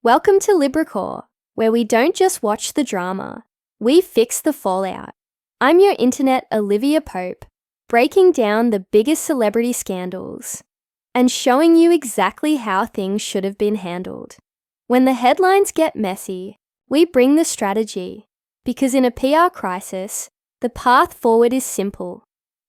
Welcome to LibraCore, where we don't just watch the drama, we fix the fallout. I'm your internet Olivia Pope, breaking down the biggest celebrity scandals and showing you exactly how things should have been handled. When the headlines get messy, we bring the strategy, because in a PR crisis, the path forward is simple.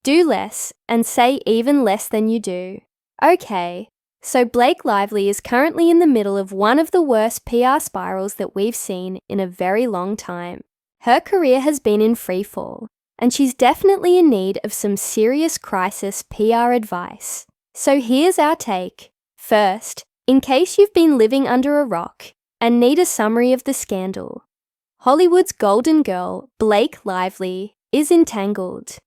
Do less and say even less than you do. Okay. So Blake Lively is currently in the middle of one of the worst PR spirals that we've seen in a very long time. Her career has been in freefall, and she's definitely in need of some serious crisis PR advice. So here's our take. First, in case you've been living under a rock and need a summary of the scandal, Hollywood's golden girl, Blake Lively, is entangled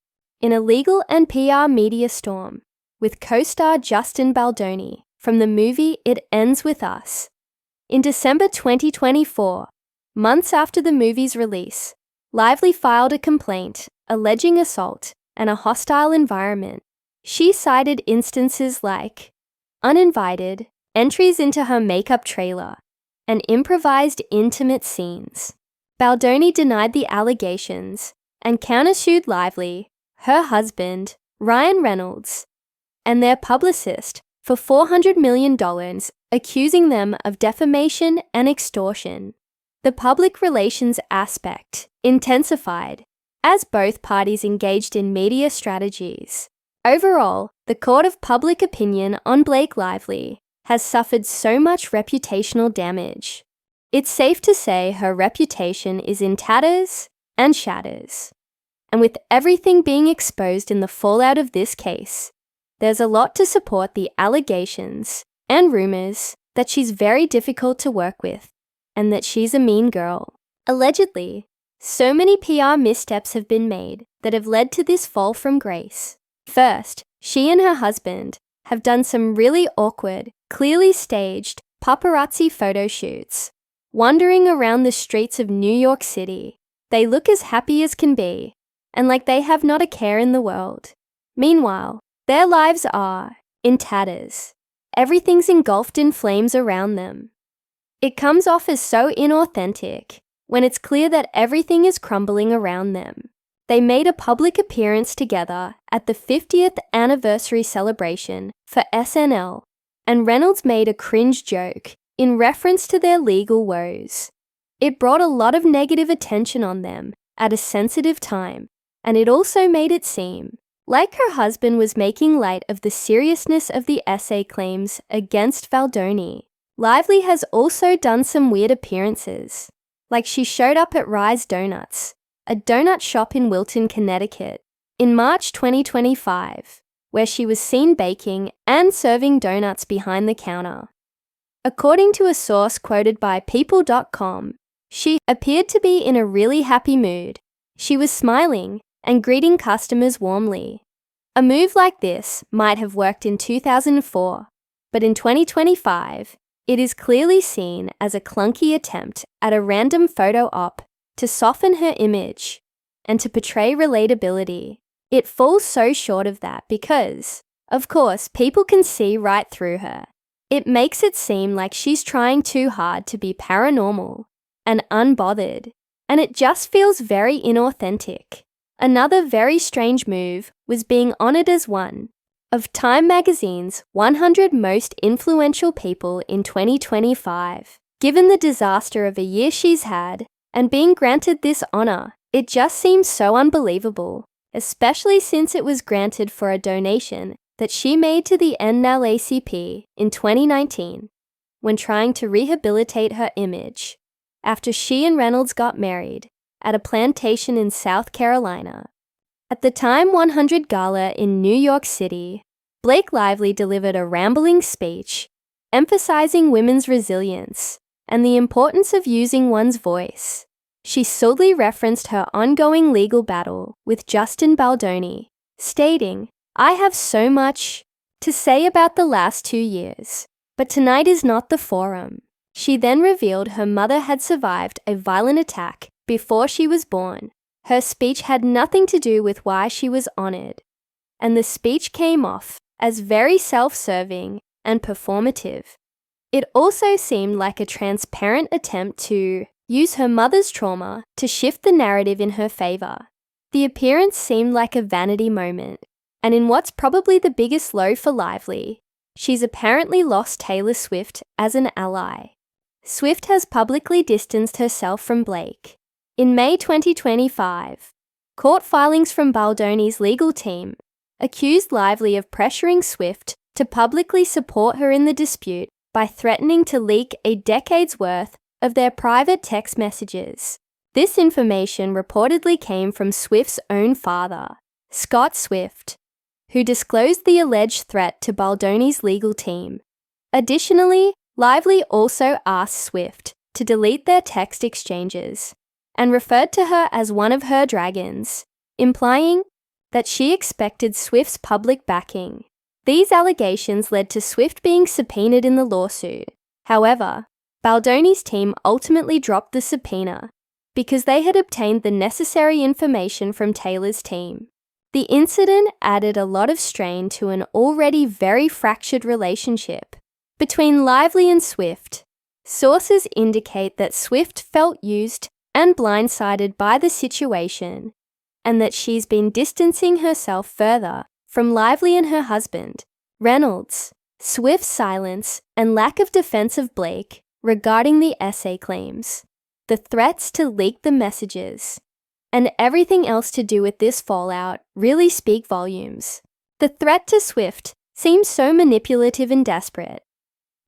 in a legal and PR media storm with co-star Justin Baldoni from the movie It Ends With Us. In December 2024, months after the movie's release, Lively filed a complaint alleging assault and a hostile environment. She cited instances like uninvited entries into her makeup trailer and improvised intimate scenes. Baldoni denied the allegations and countersued Lively, her husband, Ryan Reynolds, and their publicist for $400 million, accusing them of defamation and extortion. The public relations aspect intensified as both parties engaged in media strategies. Overall, the court of public opinion on Blake Lively has suffered so much reputational damage. It's safe to say her reputation is in tatters and shatters. And with everything being exposed in the fallout of this case, there's a lot to support the allegations and rumors that she's very difficult to work with and that she's a mean girl. Allegedly, so many PR missteps have been made that have led to this fall from grace. First, she and her husband have done some really awkward, clearly staged paparazzi photo shoots. Wandering around the streets of New York City, they look as happy as can be and like they have not a care in the world. Meanwhile, their lives are in tatters. Everything's engulfed in flames around them. It comes off as so inauthentic when it's clear that everything is crumbling around them. They made a public appearance together at the 50th anniversary celebration for SNL, and Reynolds made a cringe joke in reference to their legal woes. It brought a lot of negative attention on them at a sensitive time, and it also made it seem like her husband was making light of the seriousness of the essay claims against Baldoni. Lively has also done some weird appearances, like she showed up at Rise Donuts, a donut shop in Wilton, Connecticut, in March 2025, where she was seen baking and serving donuts behind the counter. According to a source quoted by People.com, she appeared to be in a really happy mood. She was smiling and greeting customers warmly. A move like this might have worked in 2004, but in 2025, it is clearly seen as a clunky attempt at a random photo op to soften her image and to portray relatability. It falls so short of that because, of course, people can see right through her. It makes it seem like she's trying too hard to be paranormal and unbothered, and it just feels very inauthentic. Another very strange move was being honored as one of Time magazine's 100 most influential people in 2025. Given the disaster of a year she's had, and being granted this honor, it just seems so unbelievable, especially since it was granted for a donation that she made to the NAACP in 2019 when trying to rehabilitate her image after she and Reynolds got married at a plantation in South Carolina. At the Time 100 Gala in New York City, Blake Lively delivered a rambling speech emphasizing women's resilience and the importance of using one's voice. She solely referenced her ongoing legal battle with Justin Baldoni, stating, "I have so much to say about the last 2 years, but tonight is not the forum." She then revealed her mother had survived a violent attack before she was born. Her speech had nothing to do with why she was honored, and the speech came off as very self-serving and performative. It also seemed like a transparent attempt to use her mother's trauma to shift the narrative in her favor. The appearance seemed like a vanity moment, and in what's probably the biggest low for Lively, she's apparently lost Taylor Swift as an ally. Swift has publicly distanced herself from Blake. In May 2025, court filings from Baldoni's legal team accused Lively of pressuring Swift to publicly support her in the dispute by threatening to leak a decade's worth of their private text messages. This information reportedly came from Swift's own father, Scott Swift, who disclosed the alleged threat to Baldoni's legal team. Additionally, Lively also asked Swift to delete their text exchanges and referred to her as one of her dragons, implying that she expected Swift's public backing. These allegations led to Swift being subpoenaed in the lawsuit. However, Baldoni's team ultimately dropped the subpoena because they had obtained the necessary information from Taylor's team. The incident added a lot of strain to an already very fractured relationship between Lively and Swift. Sources indicate that Swift felt used and blindsided by the situation, and that she's been distancing herself further from Lively and her husband, Reynolds. Swift's silence and lack of defense of Blake regarding the essay claims, the threats to leak the messages, and everything else to do with this fallout really speak volumes. The threat to Swift seems so manipulative and desperate.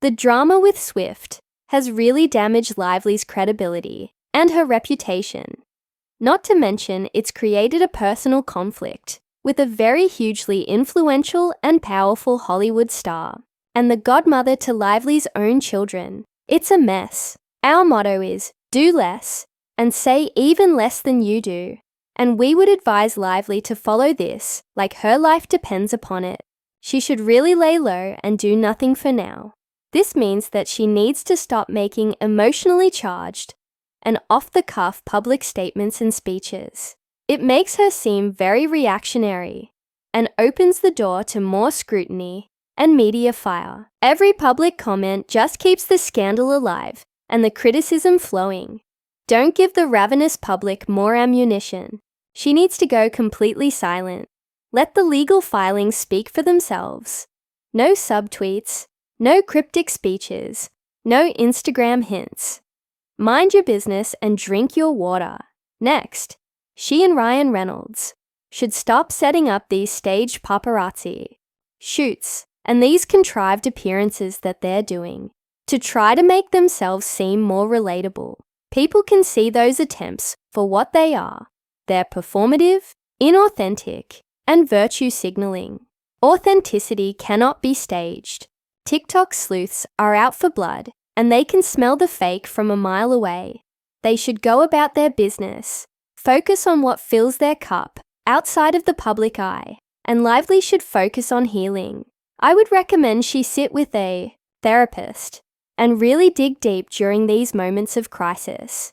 The drama with Swift has really damaged Lively's credibility and her reputation. Not to mention, it's created a personal conflict with a very hugely influential and powerful Hollywood star, and the godmother to Lively's own children. It's a mess. Our motto is, do less, and say even less than you do, and we would advise Lively to follow this, like her life depends upon it. She should really lay low and do nothing for now. This means that she needs to stop making emotionally charged and off-the-cuff public statements and speeches. It makes her seem very reactionary and opens the door to more scrutiny and media fire. Every public comment just keeps the scandal alive and the criticism flowing. Don't give the ravenous public more ammunition. She needs to go completely silent. Let the legal filings speak for themselves. No subtweets, no cryptic speeches, no Instagram hints. Mind your business and drink your water. Next, she and Ryan Reynolds should stop setting up these staged paparazzi shoots and these contrived appearances that they're doing to try to make themselves seem more relatable. People can see those attempts for what they are. They're performative, inauthentic, and virtue signaling. Authenticity cannot be staged. TikTok sleuths are out for blood, and they can smell the fake from a mile away. They should go about their business, focus on what fills their cup outside of the public eye, and Lively should focus on healing. I would recommend she sit with a therapist and really dig deep during these moments of crisis.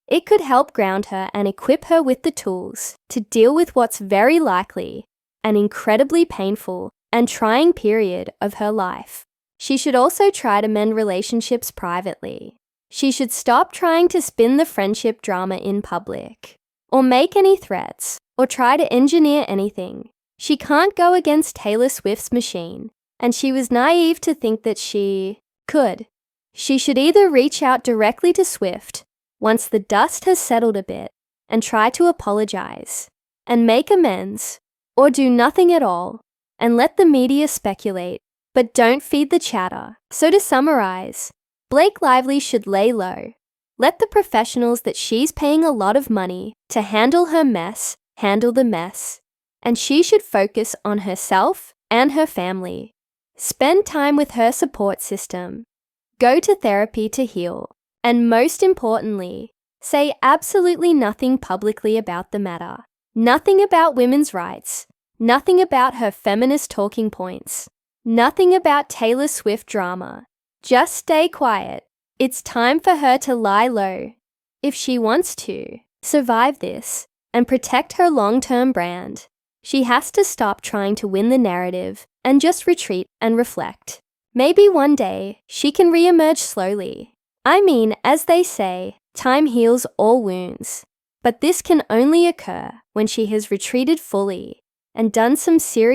It could help ground her and equip her with the tools to deal with what's very likely an incredibly painful and trying period of her life. She should also try to mend relationships privately. She should stop trying to spin the friendship drama in public, or make any threats, or try to engineer anything. She can't go against Taylor Swift's machine, and she was naive to think that she could. She should either reach out directly to Swift once the dust has settled a bit and try to apologize and make amends, or do nothing at all and let the media speculate, but don't feed the chatter. So to summarize, Blake Lively should lay low. Let the professionals that she's paying a lot of money to handle her mess handle the mess, and she should focus on herself and her family. Spend time with her support system. Go to therapy to heal. And most importantly, say absolutely nothing publicly about the matter. Nothing about women's rights. Nothing about her feminist talking points. Nothing about Taylor Swift drama. Just stay quiet. It's time for her to lie low. If she wants to survive this and protect her long-term brand, she has to stop trying to win the narrative and just retreat and reflect. Maybe one day she can re-emerge slowly. I mean, as they say, time heals all wounds. But this can only occur when she has retreated fully and done some serious